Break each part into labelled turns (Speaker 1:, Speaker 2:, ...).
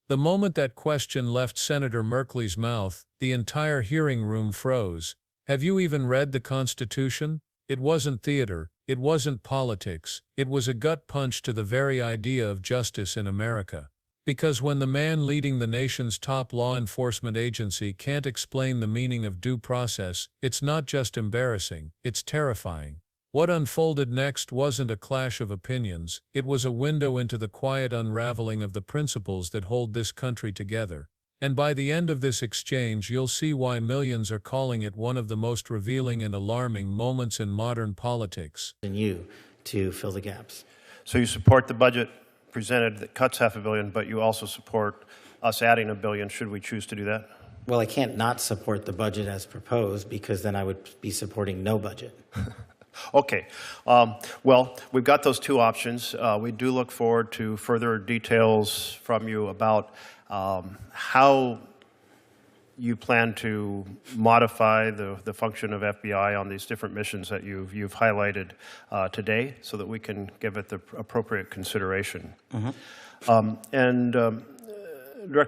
Speaker 1: The moment that question left Senator Merkley's mouth, the entire hearing room froze. Have you even read the Constitution? It wasn't theater, it wasn't politics, it was a gut punch to the very idea of justice in America. Because when the man leading the nation's top law enforcement agency can't explain the meaning of due process, it's not just embarrassing, it's terrifying. What unfolded next wasn't a clash of opinions, it was a window into the quiet unraveling of the principles that hold this country together. And by the end of this exchange, you'll see why millions are calling it one of the most revealing and alarming moments in modern politics.
Speaker 2: And you to fill the gaps.
Speaker 3: So you support the budget presented that cuts $500 million, but you also support us adding $1 billion should we choose to do that?
Speaker 2: Well, I can't not support the budget as proposed because then I would be supporting no budget.
Speaker 3: Okay. Well, we've got those two options. We do look forward to further details from you about how you plan to modify the function of FBI on these different missions that you've highlighted today so that we can give it the appropriate consideration. Director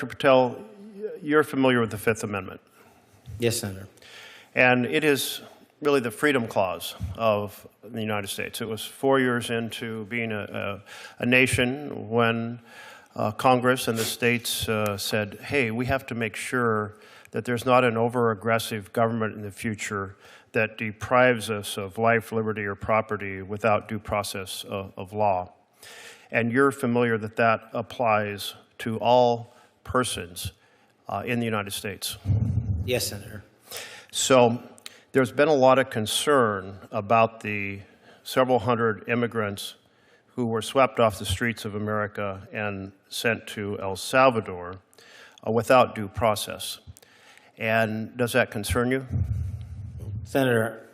Speaker 3: Patel, you're familiar with the Fifth Amendment.
Speaker 2: Yes, Senator.
Speaker 3: And it is really the freedom clause of the United States. It was 4 years into being a nation when Congress and the states said, hey, we have to make sure that there's not an over-aggressive government in the future that deprives us of life, liberty, or property without due process of law. And you're familiar that that applies to all persons in the United States.
Speaker 2: Yes, Senator.
Speaker 3: So there's been a lot of concern about the several hundred immigrants who were swept off the streets of America and sent to El Salvador without due process. And does that concern you?
Speaker 2: Senator,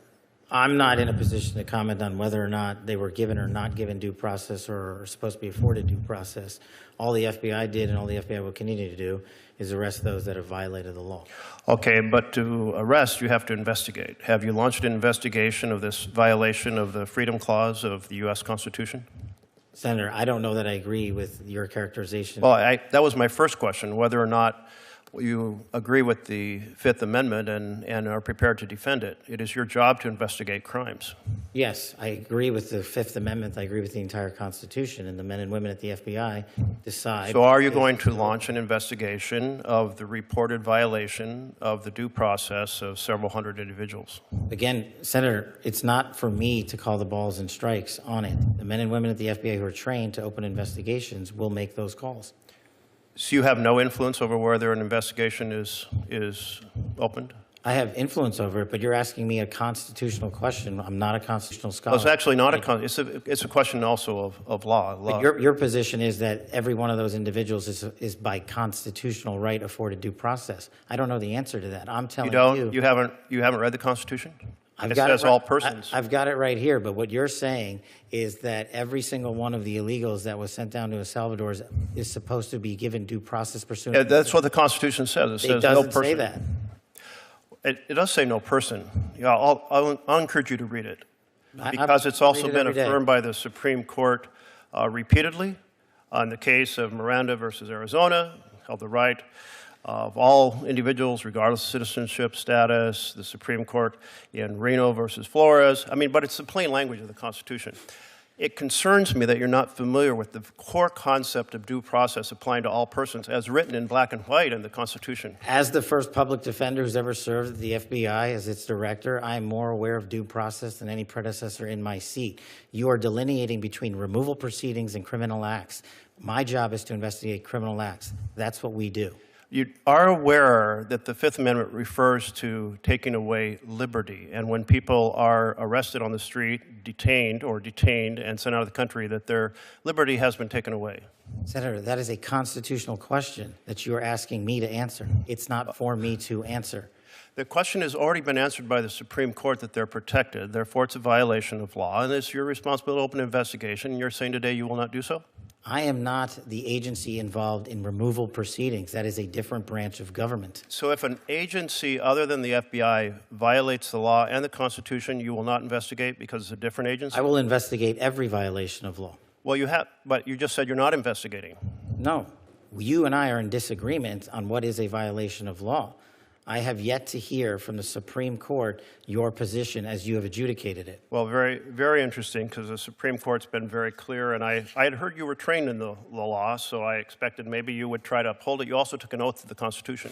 Speaker 2: I'm not in a position to comment on whether or not they were given or not given due process or are supposed to be afforded due process. All the FBI did and all the FBI will continue to do is arrest those that have violated the law.
Speaker 3: Okay, but to arrest, you have to investigate. Have you launched an investigation of this violation of the Freedom Clause of the U.S. Constitution?
Speaker 2: Senator, I don't know that I agree with your characterization.
Speaker 3: Well, that was my first question, whether or not you agree with the Fifth Amendment and are prepared to defend it. It is your job to investigate crimes.
Speaker 2: Yes, I agree with the Fifth Amendment. I agree with the entire Constitution, and the men and women at the FBI decide.
Speaker 3: So are you going to launch an investigation of the reported violation of the due process of several hundred individuals?
Speaker 2: Again, Senator, it's not for me to call the balls and strikes on it. The men and women at the FBI who are trained to open investigations will make those calls.
Speaker 3: So you have no influence over whether an investigation is opened?
Speaker 2: I have influence over it, but you're asking me a constitutional question. I'm not a constitutional scholar.
Speaker 3: Well, it's actually not it's a question also of law.
Speaker 2: But your position is that every one of those individuals is by constitutional right afforded due process. I don't know the answer to that. I'm telling you.
Speaker 3: You haven't read the Constitution?
Speaker 2: It
Speaker 3: says all persons.
Speaker 2: I've got it right here, but what you're saying is that every single one of the illegals that was sent down to El Salvador is supposed to be given due process pursuant.
Speaker 3: Yeah, that's what the Constitution says. It says no person.
Speaker 2: It doesn't say that.
Speaker 3: It does say no person. Yeah, I'll encourage you to read it because it's also been affirmed by the Supreme Court repeatedly. In the case of Miranda versus Arizona, held the right of all individuals, regardless of citizenship status, the Supreme Court in Reno versus Flores. I mean, but it's the plain language of the Constitution. It concerns me that you're not familiar with the core concept of due process applying to all persons as written in black and white in the Constitution.
Speaker 2: As the first public defender who's ever served at the FBI as its director, I am more aware of due process than any predecessor in my seat. You are delineating between removal proceedings and criminal acts. My job is to investigate criminal acts. That's what we do.
Speaker 3: You are aware that the Fifth Amendment refers to taking away liberty, and when people are arrested on the street, detained and sent out of the country, that their liberty has been taken away.
Speaker 2: Senator, that is a constitutional question that you are asking me to answer. It's not for me to answer.
Speaker 3: The question has already been answered by the Supreme Court that they're protected, therefore it's a violation of law, and it's your responsibility to open an investigation, and you're saying today you will not do so?
Speaker 2: I am not the agency involved in removal proceedings. That is a different branch of government.
Speaker 3: So if an agency other than the FBI violates the law and the Constitution, you will not investigate because it's a different agency?
Speaker 2: I will investigate every violation of law.
Speaker 3: Well, you have, but you just said you're not investigating.
Speaker 2: No. You and I are in disagreement on what is a violation of law. I have yet to hear from the Supreme Court your position as you have adjudicated it.
Speaker 3: Well, very, very interesting, because the Supreme Court's been very clear, and I had heard you were trained in the law, so I expected maybe you would try to uphold it. You also took an oath to the Constitution.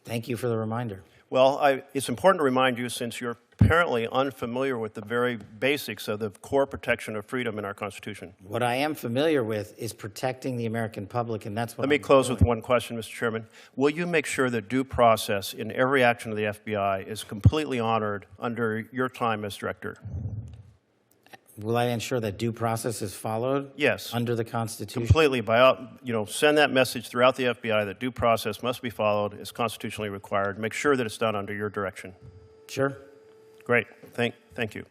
Speaker 2: Thank you for the reminder.
Speaker 3: Well, it's important to remind you, since you're apparently unfamiliar with the very basics of the core protection of freedom in our Constitution.
Speaker 2: What I am familiar with is protecting the American public, and that's what
Speaker 3: Let me close with one question, Mr. Chairman. Will you make sure that due process in every action of the FBI is completely honored under your time as director?
Speaker 2: Will I ensure that due process is followed?
Speaker 3: Yes.
Speaker 2: Under the Constitution?
Speaker 3: Completely. Send that message throughout the FBI that due process must be followed, is constitutionally required. Make sure that it's done under your direction.
Speaker 2: Sure.
Speaker 3: Great. Thank you.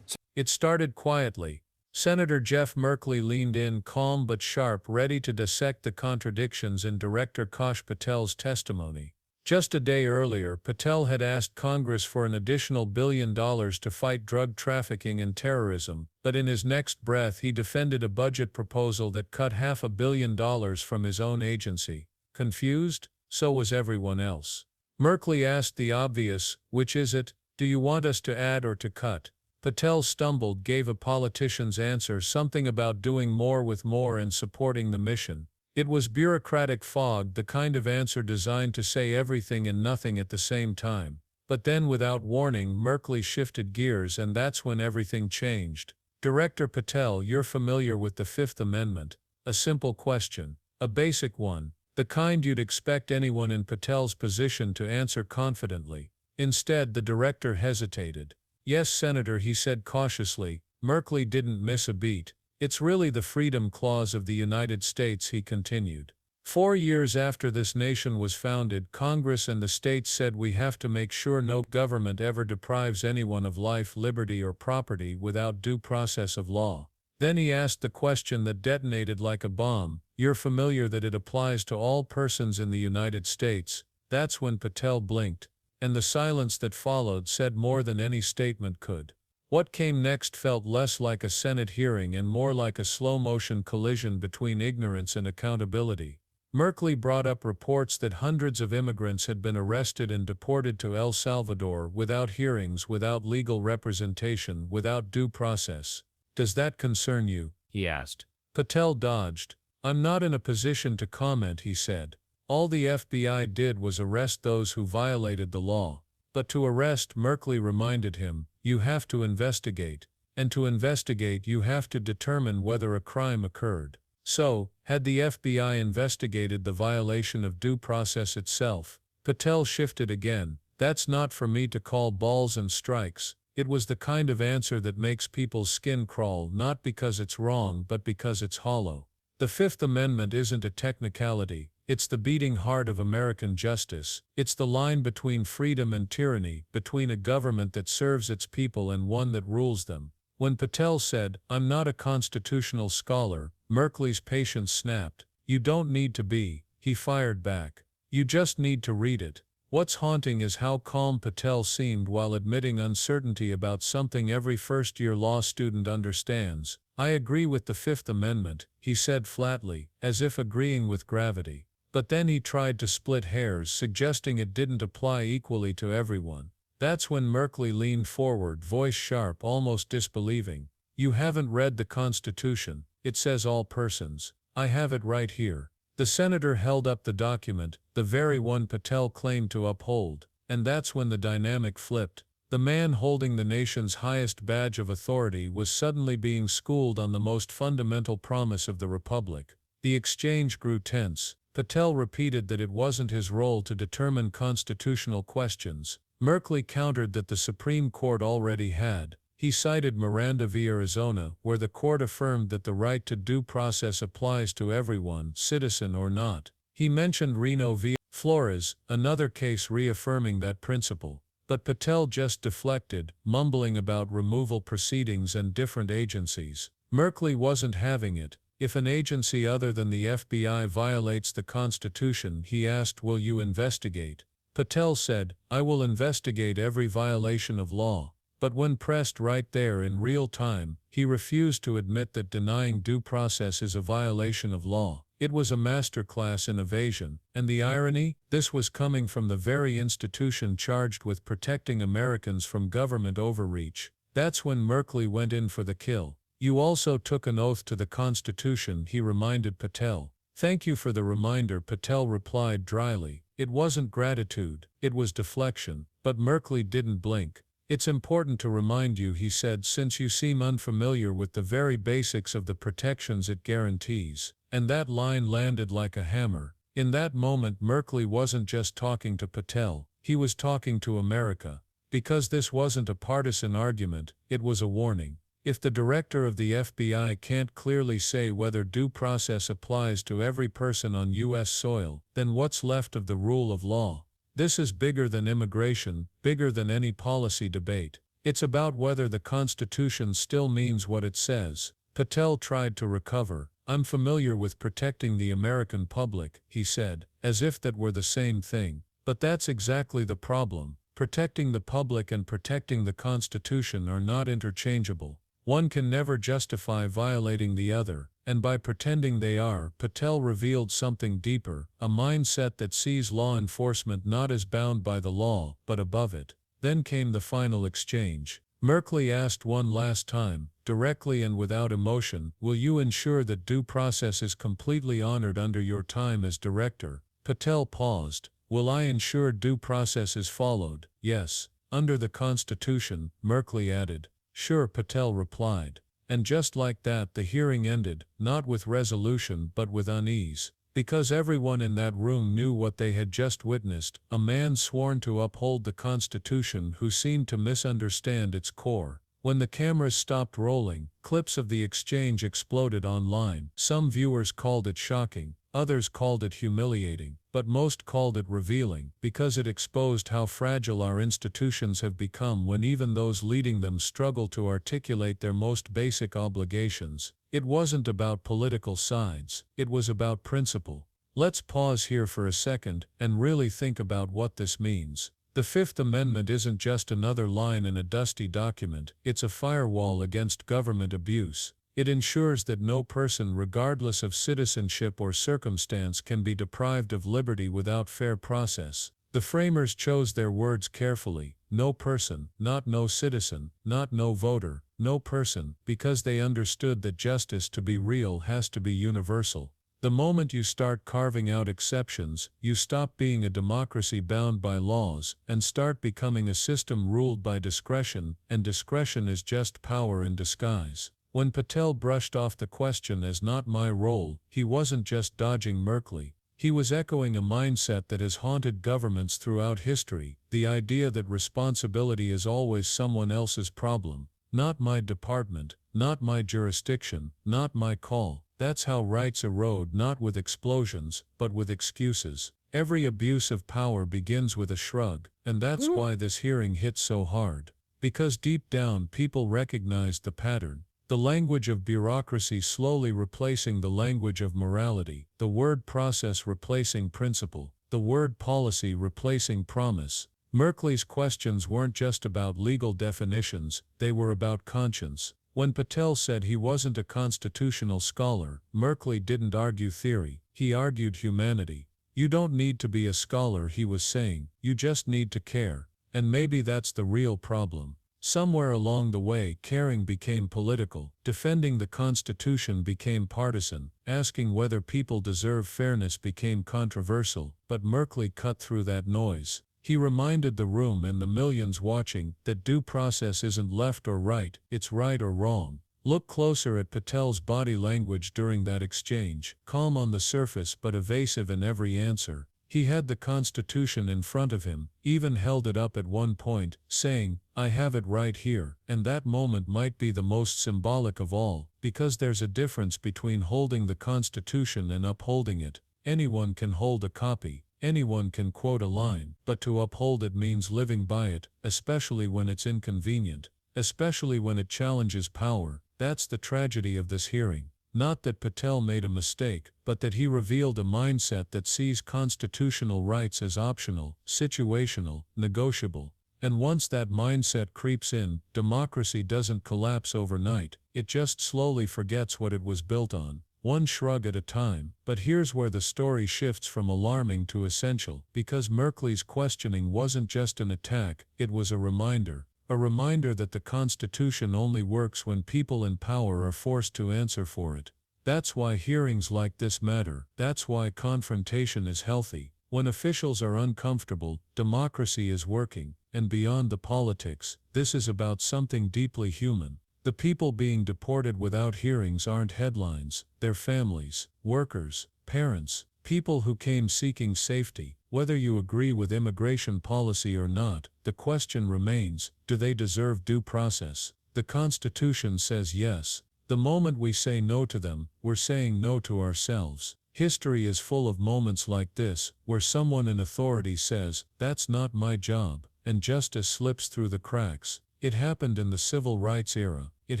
Speaker 1: It started quietly. Senator Jeff Merkley leaned in, calm but sharp, ready to dissect the contradictions in Director Kash Patel's testimony. Just a day earlier, Patel had asked Congress for an additional $1 billion to fight drug trafficking and terrorism, but in his next breath he defended a budget proposal that cut $500 million from his own agency. Confused? So was everyone else. Merkley asked the obvious, which is it? Do you want us to add or to cut? Patel stumbled, gave a politician's answer, something about doing more with more and supporting the mission. It was bureaucratic fog, the kind of answer designed to say everything and nothing at the same time. But then, without warning, Merkley shifted gears, and that's when everything changed. Director Patel, you're familiar with the Fifth Amendment. A simple question. A basic one. The kind you'd expect anyone in Patel's position to answer confidently. Instead, the director hesitated. Yes, Senator, he said cautiously. Merkley didn't miss a beat. It's really the Freedom Clause of the United States, he continued. 4 years after this nation was founded, Congress and the states said we have to make sure no government ever deprives anyone of life, liberty, or property without due process of law. Then he asked the question that detonated like a bomb. You're familiar that it applies to all persons in the United States. That's when Patel blinked, and the silence that followed said more than any statement could. What came next felt less like a Senate hearing and more like a slow-motion collision between ignorance and accountability. Merkley brought up reports that hundreds of immigrants had been arrested and deported to El Salvador without hearings, without legal representation, without due process. Does that concern you? He asked. Patel dodged. I'm not in a position to comment, he said. All the FBI did was arrest those who violated the law. But to arrest, Merkley reminded him, you have to investigate. And to investigate, you have to determine whether a crime occurred. So, had the FBI investigated the violation of due process itself? Patel shifted again. That's not for me to call balls and strikes. It was the kind of answer that makes people's skin crawl, not because it's wrong but because it's hollow. The Fifth Amendment isn't a technicality. It's the beating heart of American justice. It's the line between freedom and tyranny, between a government that serves its people and one that rules them. When Patel said, I'm not a constitutional scholar, Merkley's patience snapped. You don't need to be, he fired back. You just need to read it. What's haunting is how calm Patel seemed while admitting uncertainty about something every first-year law student understands. I agree with the Fifth Amendment, he said flatly, as if agreeing with gravity. But then he tried to split hairs, suggesting it didn't apply equally to everyone. That's when Merkley leaned forward, voice sharp, almost disbelieving. You haven't read the Constitution. It says all persons. I have it right here. The senator held up the document, the very one Patel claimed to uphold. And that's when the dynamic flipped. The man holding the nation's highest badge of authority was suddenly being schooled on the most fundamental promise of the Republic. The exchange grew tense. Patel repeated that it wasn't his role to determine constitutional questions. Merkley countered that the Supreme Court already had. He cited Miranda v. Arizona, where the court affirmed that the right to due process applies to everyone, citizen or not. He mentioned Reno v. Flores, another case reaffirming that principle. But Patel just deflected, mumbling about removal proceedings and different agencies. Merkley wasn't having it. If an agency other than the FBI violates the Constitution, he asked, will you investigate? Patel said, I will investigate every violation of law. But when pressed right there in real time, he refused to admit that denying due process is a violation of law. It was a masterclass in evasion, and the irony? This was coming from the very institution charged with protecting Americans from government overreach. That's when Merkley went in for the kill. You also took an oath to the Constitution, he reminded Patel. Thank you for the reminder, Patel replied dryly. It wasn't gratitude, it was deflection, but Merkley didn't blink. It's important to remind you, he said, since you seem unfamiliar with the very basics of the protections it guarantees. And that line landed like a hammer. In that moment, Merkley wasn't just talking to Patel, he was talking to America. Because this wasn't a partisan argument, it was a warning. If the director of the FBI can't clearly say whether due process applies to every person on U.S. soil, then what's left of the rule of law? This is bigger than immigration, bigger than any policy debate. It's about whether the Constitution still means what it says. Patel tried to recover. I'm familiar with protecting the American public, he said, as if that were the same thing. But that's exactly the problem. Protecting the public and protecting the Constitution are not interchangeable. One can never justify violating the other, and by pretending they are, Patel revealed something deeper, a mindset that sees law enforcement not as bound by the law, but above it. Then came the final exchange. Merkley asked one last time, directly and without emotion, will you ensure that due process is completely honored under your time as director? Patel paused. Will I ensure due process is followed? Yes, under the Constitution, Merkley added. Sure, Patel replied. And just like that the hearing ended, not with resolution but with unease. Because everyone in that room knew what they had just witnessed, a man sworn to uphold the Constitution who seemed to misunderstand its core. When the cameras stopped rolling, clips of the exchange exploded online. Some viewers called it shocking, others called it humiliating, but most called it revealing, because it exposed how fragile our institutions have become when even those leading them struggle to articulate their most basic obligations. It wasn't about political sides, it was about principle. Let's pause here for a second and really think about what this means. The Fifth Amendment isn't just another line in a dusty document, it's a firewall against government abuse. It ensures that no person, regardless of citizenship or circumstance, can be deprived of liberty without fair process. The framers chose their words carefully. No person, not no citizen, not no voter, no person, because they understood that justice to be real has to be universal. The moment you start carving out exceptions, you stop being a democracy bound by laws and start becoming a system ruled by discretion, and discretion is just power in disguise. When Patel brushed off the question as not my role, he wasn't just dodging Merkley. He was echoing a mindset that has haunted governments throughout history, the idea that responsibility is always someone else's problem. Not my department, not my jurisdiction, not my call. That's how rights erode, not with explosions, but with excuses. Every abuse of power begins with a shrug, and that's why this hearing hit so hard. Because deep down people recognized the pattern. The language of bureaucracy slowly replacing the language of morality, the word process replacing principle, the word policy replacing promise. Merkley's questions weren't just about legal definitions, they were about conscience. When Patel said he wasn't a constitutional scholar, Merkley didn't argue theory, he argued humanity. You don't need to be a scholar, he was saying, you just need to care. And maybe that's the real problem. Somewhere along the way, caring became political, defending the Constitution became partisan, asking whether people deserve fairness became controversial, but Merkley cut through that noise. He reminded the room and the millions watching that due process isn't left or right, it's right or wrong. Look closer at Patel's body language during that exchange, calm on the surface but evasive in every answer. He had the Constitution in front of him, even held it up at one point, saying, I have it right here, and that moment might be the most symbolic of all, because there's a difference between holding the Constitution and upholding it. Anyone can hold a copy, anyone can quote a line, but to uphold it means living by it, especially when it's inconvenient, especially when it challenges power. That's the tragedy of this hearing. Not that Patel made a mistake, but that he revealed a mindset that sees constitutional rights as optional, situational, negotiable. And once that mindset creeps in, democracy doesn't collapse overnight, it just slowly forgets what it was built on. one shrug at a time. But here's where the story shifts from alarming to essential, because Merkley's questioning wasn't just an attack, it was a reminder that the Constitution only works when people in power are forced to answer for it. That's why hearings like this matter. That's why confrontation is healthy. When officials are uncomfortable, democracy is working. And beyond the politics, this is about something deeply human. The people being deported without hearings aren't headlines. They're families, workers, parents, people who came seeking safety. Whether you agree with immigration policy or not, the question remains, do they deserve due process? The Constitution says yes. The moment we say no to them, we're saying no to ourselves. History is full of moments like this, where someone in authority says, "That's not my job," and justice slips through the cracks. It happened in the civil rights era. It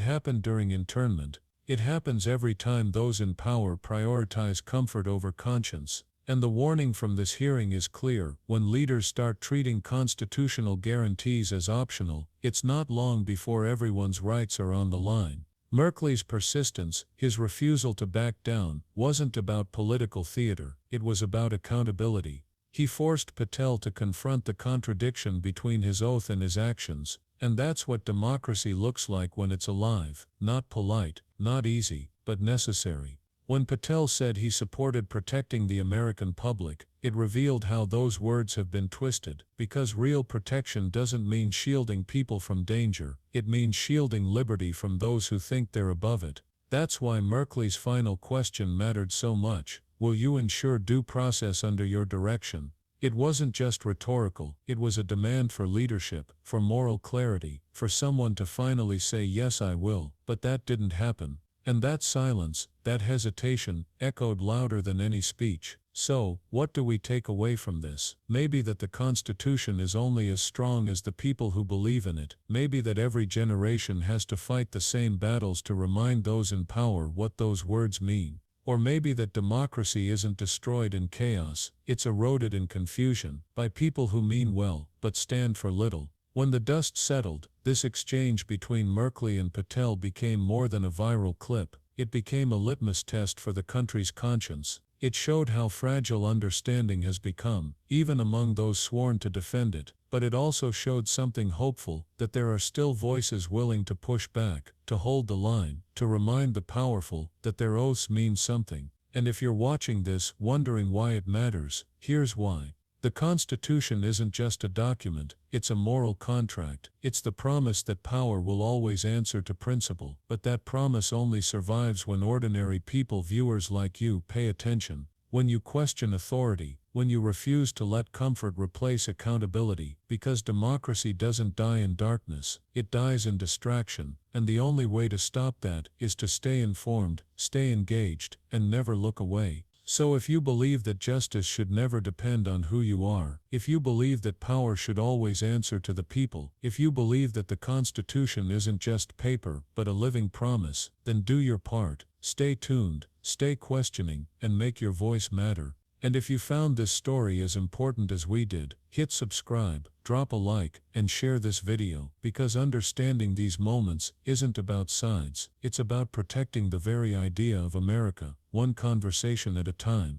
Speaker 1: happened during internment. It happens every time those in power prioritize comfort over conscience. And the warning from this hearing is clear: when leaders start treating constitutional guarantees as optional, it's not long before everyone's rights are on the line. Merkley's persistence, his refusal to back down, wasn't about political theater, it was about accountability. He forced Patel to confront the contradiction between his oath and his actions, and that's what democracy looks like when it's alive, not polite, not easy, but necessary. When Patel said he supported protecting the American public, it revealed how those words have been twisted, because real protection doesn't mean shielding people from danger, it means shielding liberty from those who think they're above it. That's why Merkley's final question mattered so much: will you ensure due process under your direction? It wasn't just rhetorical, it was a demand for leadership, for moral clarity, for someone to finally say yes I will, but that didn't happen. And that silence, that hesitation, echoed louder than any speech. So, what do we take away from this? Maybe that the Constitution is only as strong as the people who believe in it. Maybe that every generation has to fight the same battles to remind those in power what those words mean. Or maybe that democracy isn't destroyed in chaos, it's eroded in confusion, by people who mean well, but stand for little. When the dust settled, this exchange between Merkley and Patel became more than a viral clip. It became a litmus test for the country's conscience. It showed how fragile understanding has become, even among those sworn to defend it. But it also showed something hopeful, that there are still voices willing to push back, to hold the line, to remind the powerful that their oaths mean something. And if you're watching this, wondering why it matters, here's why. The Constitution isn't just a document, it's a moral contract. It's the promise that power will always answer to principle, but that promise only survives when ordinary people, viewers like you, pay attention. When you question authority, when you refuse to let comfort replace accountability, because democracy doesn't die in darkness, it dies in distraction, and the only way to stop that is to stay informed, stay engaged, and never look away. So if you believe that justice should never depend on who you are, if you believe that power should always answer to the people, if you believe that the Constitution isn't just paper but a living promise, then do your part, stay tuned, stay questioning, and make your voice matter. And if you found this story as important as we did, hit subscribe, drop a like, and share this video, because understanding these moments isn't about sides, it's about protecting the very idea of America, one conversation at a time.